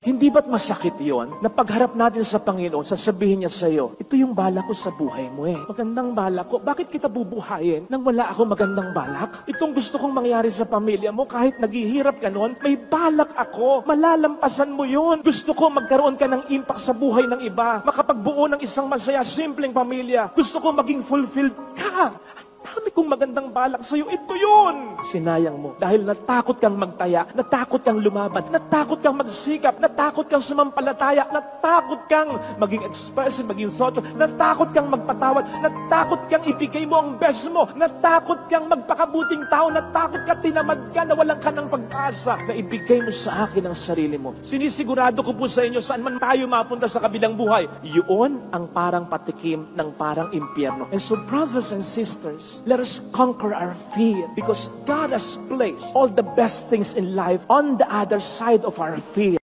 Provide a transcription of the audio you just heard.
Hindi ba't masakit yon na pagharap natin sa Panginoon, sasabihin niya sa iyo, ito yung balak ko sa buhay mo eh. Magandang balak ko. Bakit kita bubuhayin nang wala ako magandang balak? Itong gusto kong mangyari sa pamilya mo, kahit naghihirap ka noon, may balak ako. Malalampasan mo yon. Gusto ko magkaroon ka ng impact sa buhay ng iba. Makapagbuo ng isang masaya, simpleng pamilya. Gusto ko maging fulfilled ka. Dami kong magandang balak sa'yo. Ito yun! Sinayang mo. Dahil natakot kang magtaya, natakot kang lumaban, natakot kang magsikap, natakot kang sumampalataya, natakot kang maging expressive, maging social, natakot kang magpatawad, natakot kang ibigay mo ang best mo, natakot kang magpakabuting tao, natakot ka, tinamad ka, nawalan ka ng pag-asa, na ibigay mo sa akin ang sarili mo. Sinisigurado ko po sa inyo, saan man tayo mapunta sa kabilang buhay, yun ang parang patikim ng parang impyerno. And so, brothers and sisters, let us conquer our fear because God has placed all the best things in life on the other side of our fear.